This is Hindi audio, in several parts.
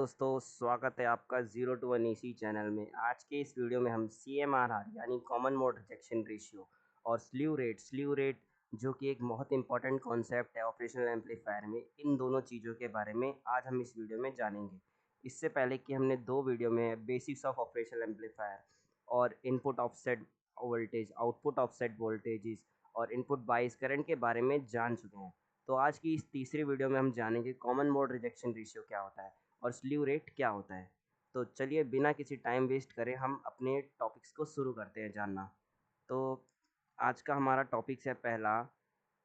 दोस्तों, स्वागत है आपका zero to one AC channel में। आज के इस वीडियो में हम CMRR यानी कॉमन मोड रिजेक्शन रेशियो और स्लीव रेट जो कि एक बहुत इंपॉर्टेंट कॉन्सेप्ट है ऑपरेशनल एम्पलीफायर में, इन दोनों चीज़ों के बारे में आज हम इस वीडियो में जानेंगे। इससे पहले कि हमने दो वीडियो में बेसिक्स ऑफ ऑपरेशनल एम्पलीफायर और input offset voltage, output offset voltages और इनपुट बायस करंट के बारे में जान चुके हैं। तो आज की इस तीसरी वीडियो में हम जानेंगे कॉमन मोड रिजेक्शन रेशियो क्या होता है और स्लीव रेट क्या होता है। तो चलिए बिना किसी टाइम वेस्ट करे हम अपने टॉपिक्स को शुरू करते हैं जानना। तो आज का हमारा टॉपिक्स है पहला,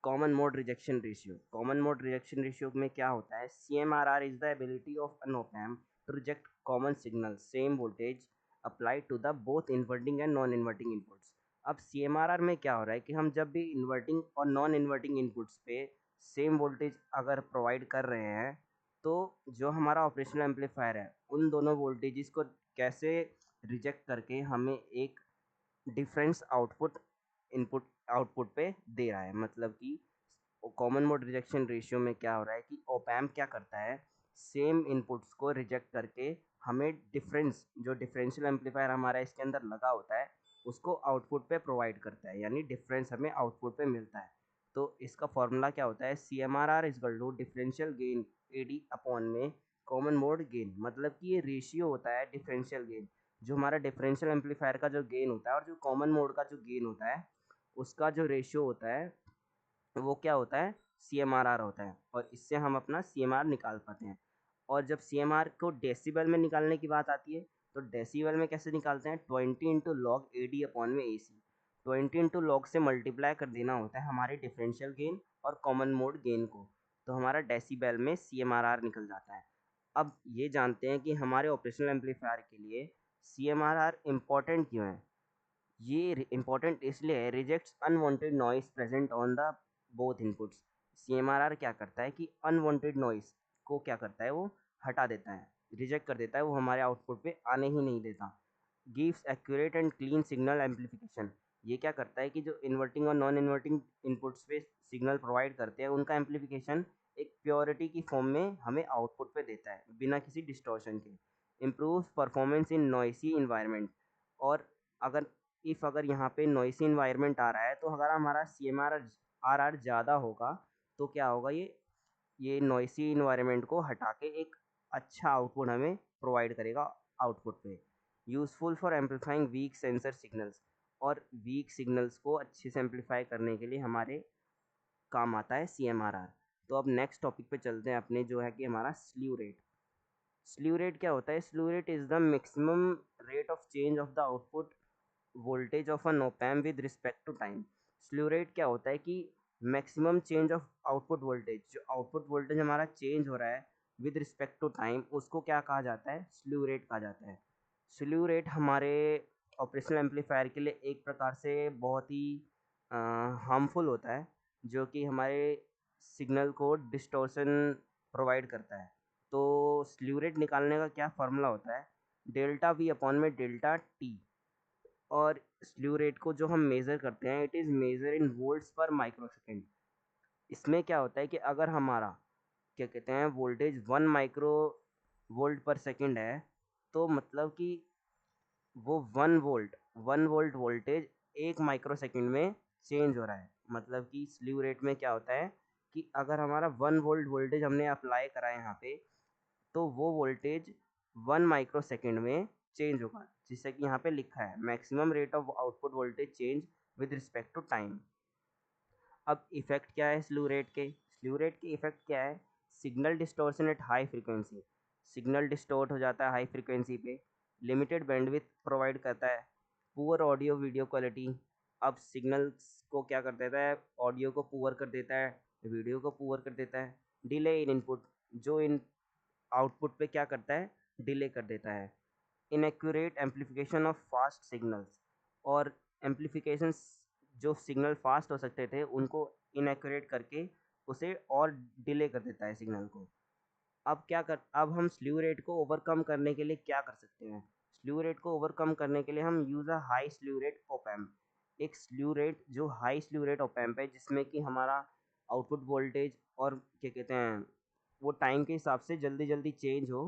common mode rejection ratio. Common mode rejection ratio में क्या होता है? CMRR is the ability of an op amp to reject common signal same voltage applied to the both inverting and non inverting inputs. अब CMRR में क्या हो रहा है कि हम जब भी इन्वर्टिंग और नॉन इन्वर्टिंग इनपुट्स पे सेम वोल्टेज अगर प्रोवाइड कर रहे हैं, तो जो हमारा ऑपरेशनल एम्पलीफायर है उन दोनों वोल्टेजेस को कैसे रिजेक्ट करके हमें एक डिफरेंस आउटपुट पे दे रहा है। मतलब कि कॉमन मोड रिजेक्शन रेशियो में क्या हो रहा है कि ऑप एम्प क्या करता है, सेम इनपुट्स को रिजेक्ट करके हमें डिफरेंस, जो डिफरेंशियल एम्पलीफायर हमारा इसके अंदर लगा होता है, उसको आउटपुट पे प्रोवाइड करता है, यानी डिफरेंस हमें आउटपुट पे मिलता है। तो इसका फॉर्मूला क्या होता है? CMRR is equal to differential gain AD upon में कॉमन मोड गेन। मतलब कि ये रेशियो होता है डिफरेंशियल गेन, जो हमारा डिफरेंशियल एम्पलीफायर का जो गेन होता है और जो कॉमन मोड का जो गेन होता है, उसका जो रेशियो होता है वो क्या होता है? CMRR होता है। और इससे हम अपना CMR निकाल पाते हैं। और जब CMR को डेसिबल में निकालने की बात आती है, तो डेसिबल में कैसे निकालते हैं? 20 इंटू लॉग AD अपॉन में AC। 20 इंटू लॉग से मल्टीप्लाई कर देना होता है हमारे डिफरेंशियल गेन और कॉमन मोड गेन को, तो हमारा डेसिबल में CMRR निकल जाता है। अब ये जानते हैं कि हमारे ऑपरेशनल एम्पलीफायर के लिए CMRR इम्पॉर्टेंट क्यों है। ये इम्पोर्टेंट इसलिए है, rejects unwanted noise present on the both inputs. CMRR क्या करता है कि अनवांटेड नॉइस को क्या करता है, वो हटा देता है, रिजेक्ट कर देता है, वो हमारे आउटपुट पे आने ही नहीं देता। Gives accurate and clean signal amplification. ये क्या करता है कि जो इन्वर्टिंग और नॉन इन्वर्टिंग इनपुट्स पे सिग्नल प्रोवाइड करते हैं, उनका एम्पलीफिकेशन एक प्योरिटी की फॉर्म में हमें आउटपुट पे देता है बिना किसी डिस्टॉर्शन के। Improve performance in noisy environment. और अगर अगर यहाँ पे नॉइसी इन्वायरमेंट आ रहा है, तो अगर हमारा CMRR ज़्यादा होगा, तो क्या होगा, ये नॉइसी इन्वायरमेंट को हटा के एक अच्छा आउटपुट हमें प्रोवाइड करेगा आउटपुट पे। Useful for amplifying weak sensor signals. और वीक सिग्नल्स को अच्छे से एम्पलीफाई करने के लिए हमारे काम आता है CMRR। तो अब नेक्स्ट टॉपिक पे चलते हैं अपने, जो है कि हमारा स्लीव रेट। स्लीव रेट क्या होता है? Slew rate is the maximum rate of change of the output voltage of an op amp with respect to time. Slew rate क्या होता है कि maximum change of output voltage, जो आउटपुट वोल्टेज हमारा चेंज हो रहा है विद रिस्पेक्ट टू टाइम, उसको क्या कहा जाता है? स्लीव रेट कहा जाता है। स्लीव रेट हमारे ऑपरेशनल एम्पलीफायर के लिए एक प्रकार से बहुत ही हार्मफुल होता है, जो कि हमारे सिग्नल को डिस्टॉर्शन प्रोवाइड करता है। तो स्लीव रेट निकालने का क्या फार्मूला होता है? डेल्टा V अपॉन में डेल्टा टी। और स्लीव रेट को जो हम मेज़र करते हैं, it is measure in volts per microsecond. इसमें क्या होता है कि अगर हमारा क्या कहते हैं वोल्टेज 1 माइक्रो वोल्ट पर सेकंड है, तो मतलब कि वो 1 वोल्ट वोल्टेज 1 माइक्रो सेकंड में चेंज हो रहा है। मतलब कि स्लीव रेट में क्या होता है कि अगर हमारा 1 वोल्ट वोल्टेज हमने अप्लाई करा है यहाँ पे, तो वो वोल्टेज 1 माइक्रो सेकेंड में चेंज होगा, जिससे कि यहाँ पे लिखा है maximum rate of output voltage change with respect to time. अब इफेक्ट क्या है स्लीव रेट के? स्लीव रेट के इफेक्ट क्या है? Signal distortion at high frequency. Signal distort हो जाता है हाई फ्रीक्वेंसी पे। लिमिटेड बैंडविड्थ प्रोवाइड करता है। Poor audio video quality. अब सिग्नल्स को क्या कर देता है? ऑडियो को पुअर कर देता है, वीडियो को पुअर कर देता है। डिले इन इनपुट, जो इन आउटपुट पे क्या करता है? डिले कर देता है। Inaccurate amplification of fast signals. और एम्पलीफिकेशन, जो सिग्नल फास्ट हो सकते थे उनको इनएक्यूरेट करके उसे और डिले कर देता है सिग्नल को। अब हम स्लीव रेट को ओवरकम करने के लिए क्या कर सकते हैं? स्लीव रेट को ओवरकम करने के लिए हम use a high slew rate op amp. एक स्लीव रेट जो high slew rate op amp है, जिसमें कि हमारा आउटपुट वोल्टेज और क्या कहते हैं वो टाइम के हिसाब से जल्दी जल्दी चेंज हो,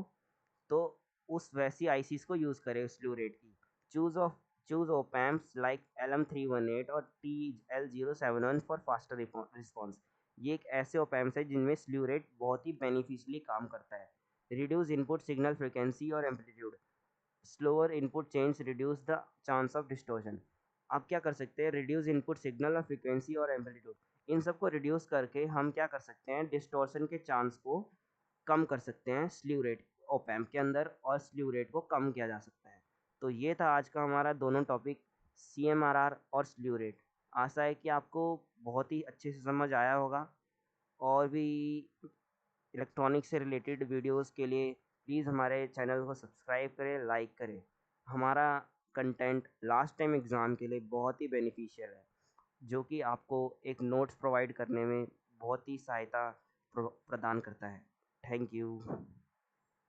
तो उस वैसी आईसीज को यूज़ करें स्लू रेट की। चूज ओपैम्प्स लाइक LM318 और TL071 फॉर फास्टर रिस्पॉन्स। ये एक ऐसे ओपैम्प्स है जिनमें स्लू रेट बहुत ही बेनिफिशियली काम करता है। रिड्यूस इनपुट सिग्नल फ्रिक्वेंसी और amplitude. Slower input change reduce the chance of distortion. आप क्या कर सकते हैं, रिड्यूस इनपुट सिग्नल और फ्रिक्वेंसी और एम्पलीट्यूड, इन सबको रिड्यूस करके हम क्या कर सकते हैं, डिस्टॉर्शन के चांस को कम कर सकते हैं स्लीव रेट ओपैम्प के अंदर, और स्लीव रेट को कम किया जा सकता है। तो ये था आज का हमारा दोनों टॉपिक, CMRR और स्लीव रेट। आशा है कि आपको बहुत ही अच्छे से समझ आया होगा। और भी इलेक्ट्रॉनिक से रिलेटेड वीडियोस के लिए प्लीज़ हमारे चैनल को सब्सक्राइब करें, लाइक करें। हमारा कंटेंट लास्ट टाइम एग्ज़ाम के लिए बहुत ही बेनिफिशियल है, जो कि आपको एक नोट्स प्रोवाइड करने में बहुत ही सहायता प्रदान करता है। Thank you.